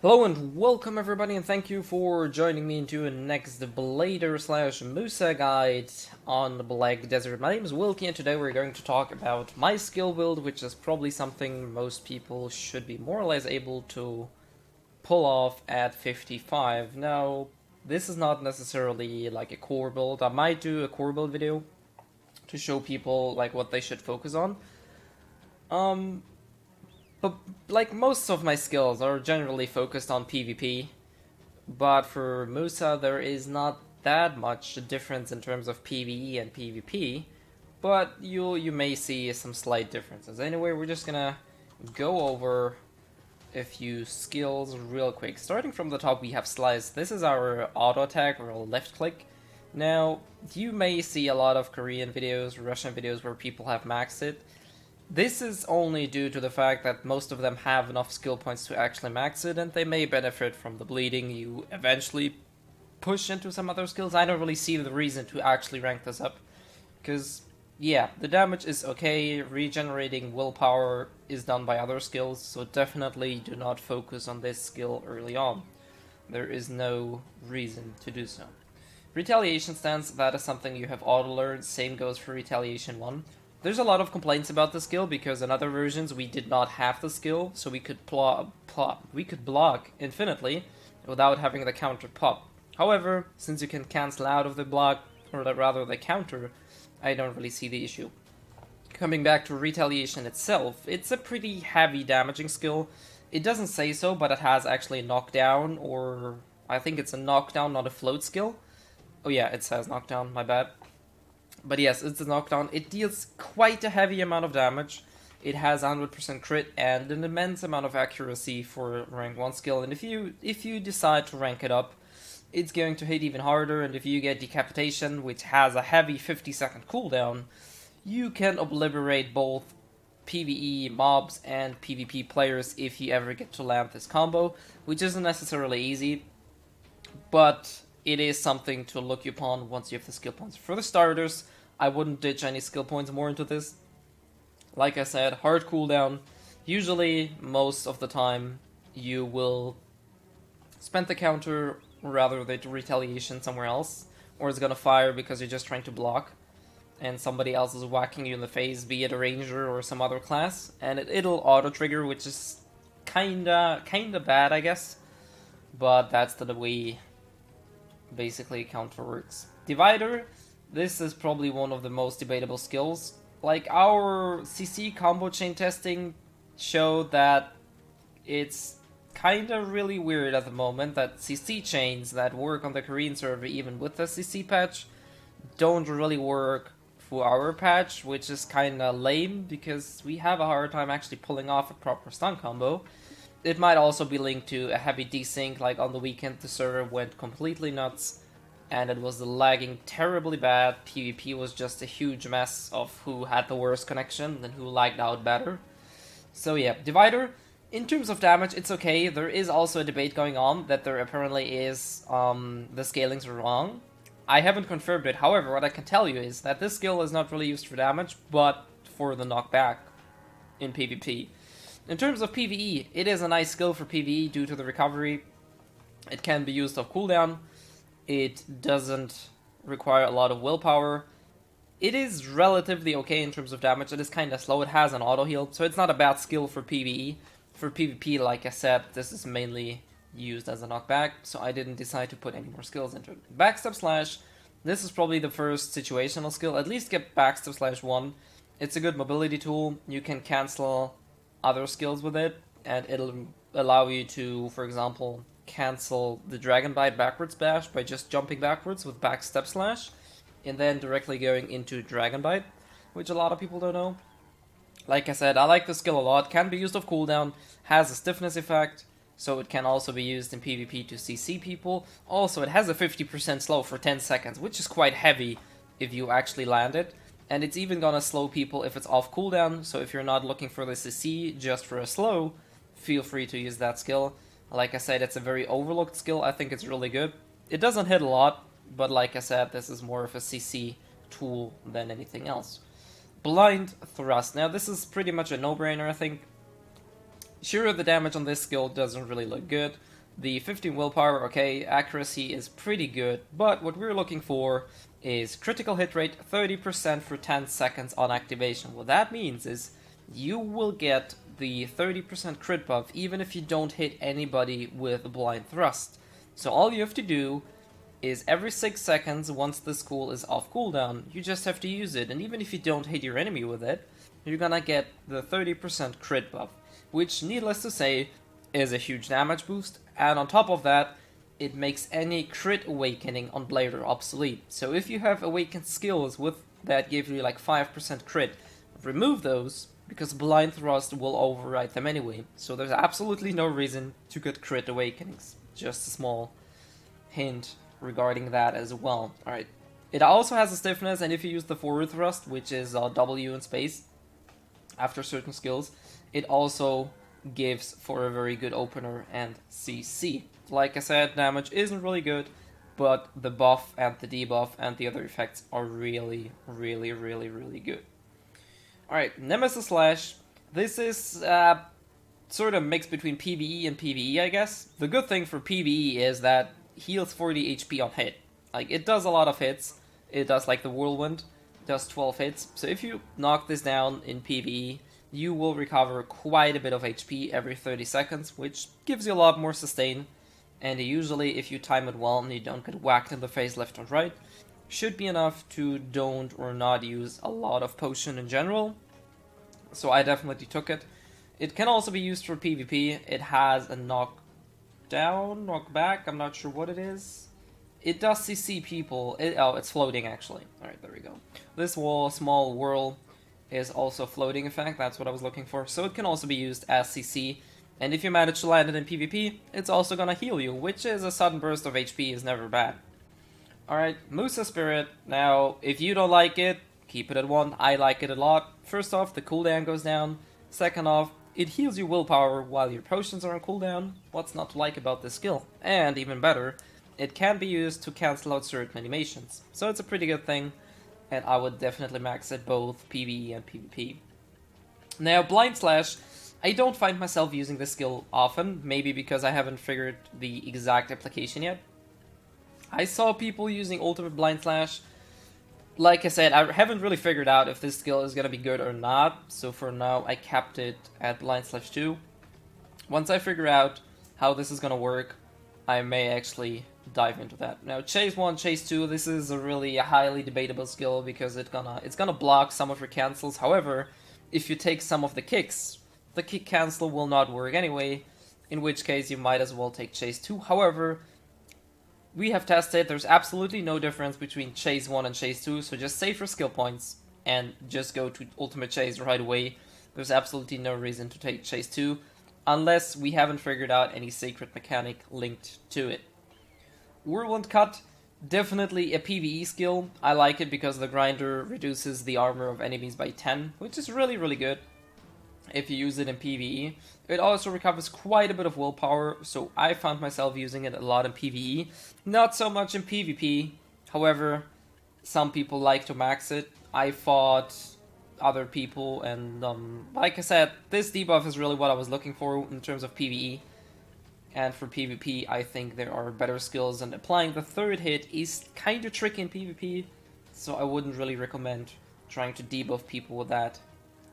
Hello and welcome everybody, and thank you for joining me into a next Blader slash Musa guide on the Black Desert. My name is Wilkie, and today we're going to talk about my skill build, which is probably something most people should be more or less able to pull off at 55. Now, this is not necessarily like a core build. I might do a core build video to show people like what they should focus on. But like most of my skills are generally focused on PvP, but for Musa there is not that much difference in terms of PvE and PvP, but you may see some slight differences. Anyway, we're just gonna go over a few skills real quick. Starting from the top, we have Slice. This is our auto attack or left click. Now, you may see a lot of Korean videos, Russian videos where people have maxed it. This is only due to the fact that most of them have enough skill points to actually max it, and they may benefit from the bleeding you eventually push into some other skills. I don't really see the reason to actually rank this up, because, yeah, the damage is okay, regenerating willpower is done by other skills, so definitely do not focus on this skill early on. There is no reason to do so. Retaliation stance, that is something you have auto-learned, same goes for Retaliation 1. There's a lot of complaints about the skill because in other versions we did not have the skill, so we could block infinitely without having the counter pop. However, since you can cancel out of the block, or rather the counter, I don't really see the issue. Coming back to Retaliation itself, it's a pretty heavy damaging skill. It doesn't say so, but it has actually a knockdown, or I think it's a knockdown, not a float skill. Oh yeah, it says knockdown, my bad. But yes, it's a knockdown. It deals quite a heavy amount of damage. It has 100% crit and an immense amount of accuracy for rank 1 skill. And if you decide to rank it up, it's going to hit even harder. And if you get Decapitation, which has a heavy 50-second cooldown, you can obliterate both PvE mobs and PvP players if you ever get to land this combo, which isn't necessarily easy, but it is something to look upon once you have the skill points. For the starters, I wouldn't ditch any skill points more into this. Like I said, hard cooldown. Usually, most of the time, you will spend the counter, or rather the retaliation somewhere else, or it's gonna fire because you're just trying to block, and somebody else is whacking you in the face, be it a ranger or some other class, and it'll auto-trigger, which is kinda bad, I guess. But that's the way basically counter works. Divider, this is probably one of the most debatable skills. Like, our CC combo chain testing showed that it's kinda really weird at the moment that CC chains that work on the Korean server, even with the CC patch, don't really work for our patch, which is kinda lame because we have a hard time actually pulling off a proper stun combo. It might also be linked to a heavy desync, like on the weekend the server went completely nuts and it was lagging terribly bad. PvP was just a huge mess of who had the worst connection and who lagged out better. So yeah, Divider, in terms of damage, it's okay. There is also a debate going on that there apparently is, the scalings are wrong. I haven't confirmed it, however, what I can tell you is that this skill is not really used for damage, but for the knockback in PvP. In terms of PvE, it is a nice skill for PvE due to the recovery. It can be used off cooldown. It doesn't require a lot of willpower. It is relatively okay in terms of damage. It is kind of slow. It has an auto heal, so it's not a bad skill for PvE. For PvP, like I said, this is mainly used as a knockback, so I didn't decide to put any more skills into it. Backstab Slash, this is probably the first situational skill. At least get Backstab Slash 1. It's a good mobility tool. You can cancel other skills with it, and it'll allow you to, for example, cancel the Dragon Bite backwards bash by just jumping backwards with Backstab Slash, and then directly going into Dragon Bite, which a lot of people don't know. Like I said, I like the skill a lot. Can be used off cooldown, has a stiffness effect, so it can also be used in PvP to CC people. Also, it has a 50% slow for 10 seconds, which is quite heavy if you actually land it. And it's even gonna slow people if it's off cooldown, so if you're not looking for the CC just for a slow, feel free to use that skill. Like I said, it's a very overlooked skill. I think it's really good. It doesn't hit a lot, but like I said, this is more of a CC tool than anything else. Blind Thrust. Now, this is pretty much a no-brainer, I think. Sure, the damage on this skill doesn't really look good. The 15 willpower, okay, accuracy is pretty good, but what we're looking for is critical hit rate 30% for 10 seconds on activation. What that means is you will get the 30% crit buff even if you don't hit anybody with blind thrust. So all you have to do is every 6 seconds, once the skill is off cooldown, you just have to use it, and even if you don't hit your enemy with it, you're gonna get the 30% crit buff, which, needless to say, is a huge damage boost, and on top of that, it makes any crit awakening on Blader obsolete. So if you have awakened skills with that give you like 5% crit, remove those, because blind thrust will override them anyway, so there's absolutely no reason to get crit awakenings. Just a small hint regarding that as well. Alright, it also has a stiffness, and if you use the forward thrust, which is W in space, after certain skills, it also gives for a very good opener and CC. Like I said, damage isn't really good, but the buff and the debuff and the other effects are really, really, really, really good. Alright, Nemesis Slash. This is sort of mixed between PvE and PvE, I guess. The good thing for PvE is that heals 40 HP on hit. Like, it does a lot of hits. It does like the Whirlwind, does 12 hits. So if you knock this down in PvE, you will recover quite a bit of HP every 30 seconds, which gives you a lot more sustain. And usually, if you time it well and you don't get whacked in the face left and right, should be enough to don't or not use a lot of potion in general. So I definitely took it. It can also be used for PvP. It has a knockdown, knockback, I'm not sure what it is. It does CC people. Oh, it's floating actually. Alright, there we go. This small whirl is also floating effect, that's what I was looking for. So it can also be used as CC. And if you manage to land it in PvP, it's also gonna heal you, which is a sudden burst of HP is never bad. Alright, Musa Spirit. Now, if you don't like it, keep it at 1. I like it a lot. First off, the cooldown goes down. Second off, it heals you willpower while your potions are on cooldown. What's not to like about this skill? And even better, it can be used to cancel out certain animations. So it's a pretty good thing, and I would definitely max it both PvE and PvP. Now, Blind Slash, I don't find myself using this skill often, maybe because I haven't figured the exact application yet. I saw people using Ultimate Blind Slash. Like I said, I haven't really figured out if this skill is going to be good or not, so for now I kept it at Blind Slash 2. Once I figure out how this is going to work, I may actually dive into that. Now, Chase 1, Chase 2, this is a really highly debatable skill because it's gonna block some of your cancels. However, if you take some of the kicks, the kick cancel will not work anyway, in which case you might as well take Chase 2. However, we have tested, there's absolutely no difference between Chase 1 and Chase 2, so just save your skill points and just go to Ultimate Chase right away. There's absolutely no reason to take Chase 2, unless we haven't figured out any secret mechanic linked to it. Whirlwind Cut, definitely a PvE skill. I like it because the grinder reduces the armor of enemies by 10, which is really, really good if you use it in PvE. It also recovers quite a bit of willpower, so I found myself using it a lot in PvE. Not so much in PvP, however, some people like to max it. I fought other people, and like I said, this debuff is really what I was looking for in terms of PvE. And for PvP, I think there are better skills, and applying the third hit is kind of tricky in PvP, so I wouldn't really recommend trying to debuff people with that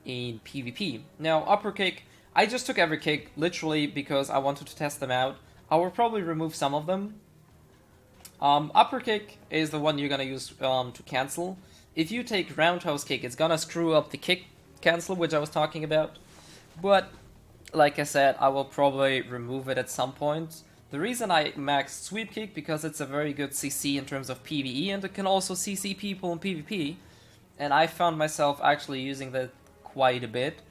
in PvP. Now, upper kick, I just took every kick, literally, because I wanted to test them out. I will probably remove some of them. Upper kick is the one you're gonna use to cancel. If you take roundhouse kick, it's gonna screw up the kick cancel, which I was talking about. But like I said, I will probably remove it at some point. The reason I maxed sweep kick, because it's a very good CC in terms of PvE, and it can also CC people in PvP. And I found myself actually using that quite a bit.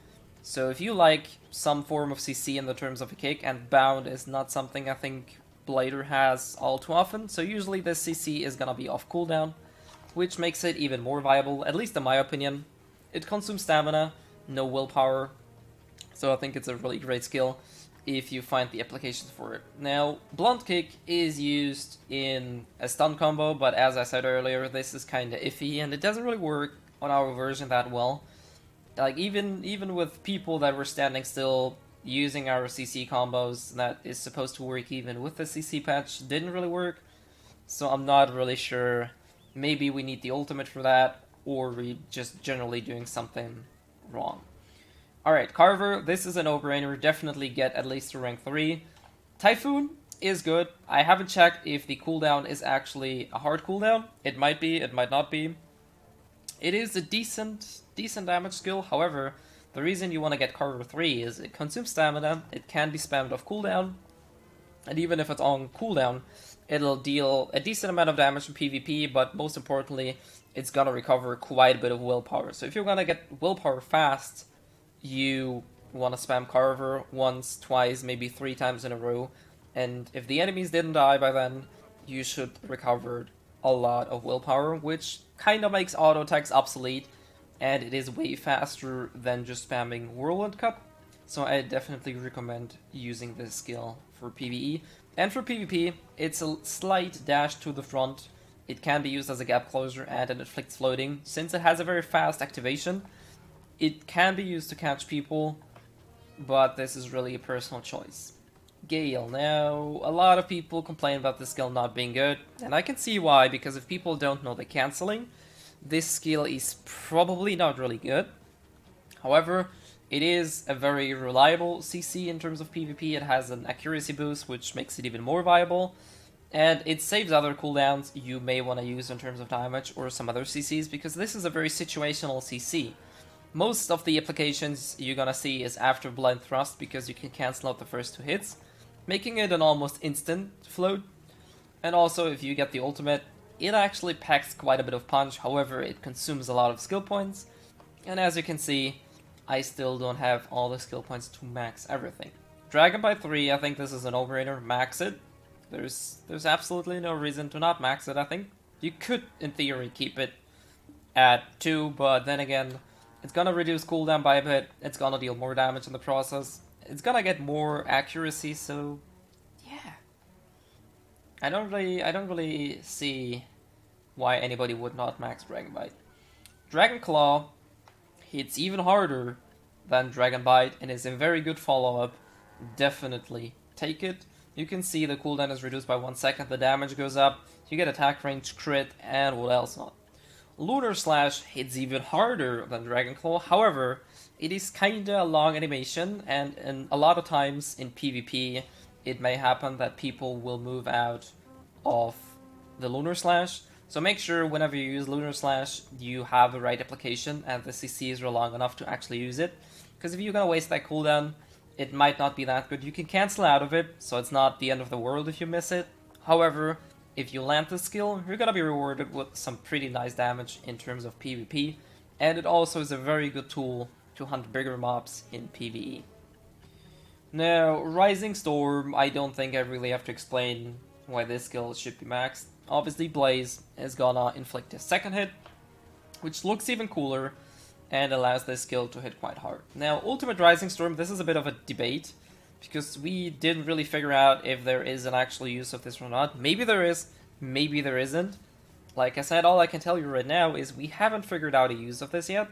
So if you like some form of CC in the terms of a kick, and bound is not something I think Blader has all too often, so usually this CC is gonna be off cooldown, which makes it even more viable, at least in my opinion. It consumes stamina, no willpower, so I think it's a really great skill if you find the applications for it. Now, Blunt Kick is used in a stun combo, but as I said earlier, this is kinda iffy, and it doesn't really work on our version that well. Like, even with people that were standing still, using our CC combos that is supposed to work even with the CC patch didn't really work, so I'm not really sure. Maybe we need the ultimate for that, or we just generally doing something wrong. Alright, Carver, this is a no-brainer, definitely get at least to rank 3. Typhoon is good. I haven't checked if the cooldown is actually a hard cooldown. It might be, it might not be. It is a decent damage skill, however, the reason you want to get Carver 3 is it consumes stamina, it can be spammed off cooldown, and even if it's on cooldown, it'll deal a decent amount of damage in PvP, but most importantly, it's gonna recover quite a bit of willpower. So if you're gonna get willpower fast, you want to spam Carver once, twice, maybe 3 times in a row, and if the enemies didn't die by then, you should recover a lot of willpower, which kind of makes auto attacks obsolete, and it is way faster than just spamming Whirlwind Cup, so I definitely recommend using this skill for PvE. And for PvP, it's a slight dash to the front. It can be used as a gap closer and it inflicts floating. Since it has a very fast activation, it can be used to catch people, but this is really a personal choice. Gale. Now, a lot of people complain about this skill not being good, and I can see why, because if people don't know the cancelling, this skill is probably not really good. However, it is a very reliable CC in terms of PvP. It has an accuracy boost, which makes it even more viable, and it saves other cooldowns you may want to use in terms of damage or some other CCs, because this is a very situational CC. Most of the applications you're gonna see is after Blind Thrust, because you can cancel out the first 2 hits, making it an almost instant float. And also, if you get the ultimate, it actually packs quite a bit of punch, however it consumes a lot of skill points, and as you can see, I still don't have all the skill points to max everything. Dragon by 3, I think this is a no-brainer, max it. There's absolutely no reason to not max it, I think. You could, in theory, keep it at 2, but then again, it's gonna reduce cooldown by a bit, it's gonna deal more damage in the process, it's gonna get more accuracy, so yeah. I don't really see why anybody would not max Dragon Bite. Dragon Claw hits even harder than Dragon Bite and is a very good follow-up. Definitely take it. You can see the cooldown is reduced by 1 second, the damage goes up, you get attack range, crit, and what else not. Lunar Slash hits even harder than Dragon Claw, however, it is kinda a long animation, and a lot of times in PvP, it may happen that people will move out of the Lunar Slash, so make sure whenever you use Lunar Slash, you have the right application and the CCs are long enough to actually use it, because if you're gonna waste that cooldown, it might not be that good. You can cancel out of it, so it's not the end of the world if you miss it. However, if you land the skill, you're gonna be rewarded with some pretty nice damage in terms of PvP, and it also is a very good tool to hunt bigger mobs in PvE. Now, Rising Storm, I don't think I really have to explain why this skill should be maxed. Obviously, Blaze is gonna inflict a second hit, which looks even cooler, and allows this skill to hit quite hard. Now, Ultimate Rising Storm, this is a bit of a debate, because we didn't really figure out if there is an actual use of this or not. Maybe there is, maybe there isn't. Like I said, all I can tell you right now is we haven't figured out a use of this yet,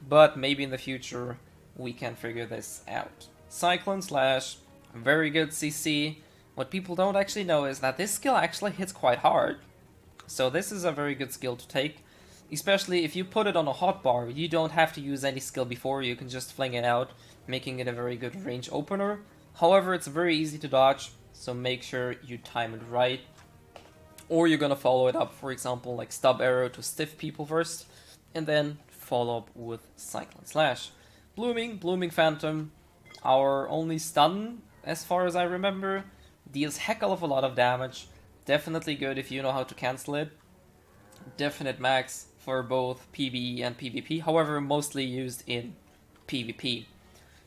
but maybe in the future we can figure this out. Cyclone Slash, very good CC. What people don't actually know is that this skill actually hits quite hard, so this is a very good skill to take. Especially if you put it on a hotbar, you don't have to use any skill before, you can just fling it out, making it a very good range opener. However, it's very easy to dodge, so make sure you time it right. Or you're gonna follow it up, for example, like Stub Arrow to stiff people first, and then follow up with Cyclone Slash. Blooming Phantom, our only stun, as far as I remember, deals heck of a lot of damage. Definitely good if you know how to cancel it. Definite max for both PvE and PvP, however mostly used in PvP.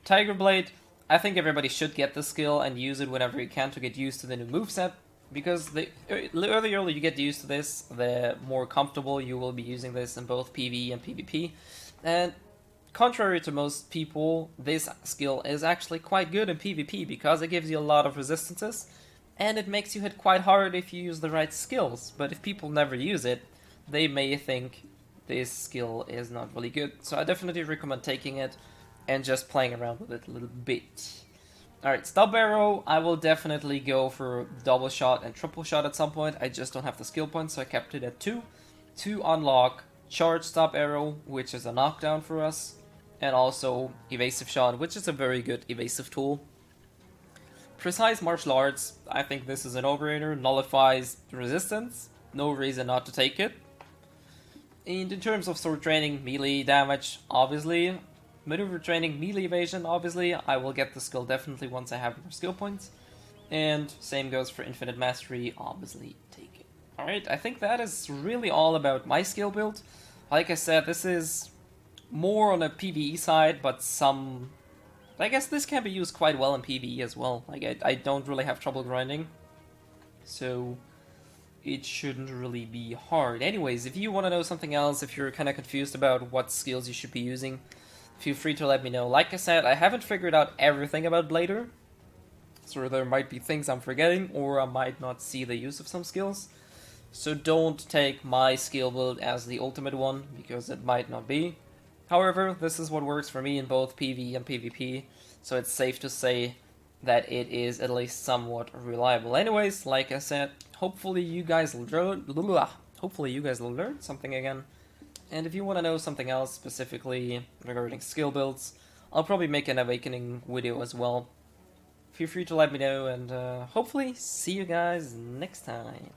Tiger Blade, I think everybody should get this skill and use it whenever you can to get used to the new moveset, because the earlier you get used to this, the more comfortable you will be using this in both PvE and PvP. And contrary to most people, this skill is actually quite good in PvP because it gives you a lot of resistances, and it makes you hit quite hard if you use the right skills. But if people never use it, they may think this skill is not really good. So I definitely recommend taking it. and just playing around with it a little bit. Alright, stub Barrow, I will definitely go for double shot and triple shot at some point. I just don't have the skill points, so I kept it at 2. To unlock charge stub arrow, which is a knockdown for us, and also evasive shot, which is a very good evasive tool. Precise martial arts, I think this is an no-brainer, nullifies resistance, no reason not to take it. And in terms of sword training, melee damage, obviously. Maneuver training, melee evasion, obviously. I will get the skill definitely once I have more skill points. And same goes for infinite mastery, obviously take it. Alright, I think that is really all about my skill build. Like I said, this is more on a PvE side, but I guess this can be used quite well in PvE as well. Like, I don't really have trouble grinding. So it shouldn't really be hard. Anyways, if you want to know something else, if you're kind of confused about what skills you should be using, feel free to let me know. Like I said, I haven't figured out everything about Blader, so there might be things I'm forgetting, or I might not see the use of some skills. So don't take my skill build as the ultimate one, because it might not be. However, this is what works for me in both PvE and PvP, so it's safe to say that it is at least somewhat reliable. Anyways, like I said, hopefully you guys learn something again. And if you want to know something else specifically regarding skill builds, I'll probably make an Awakening video as well. Feel free to let me know, and hopefully see you guys next time.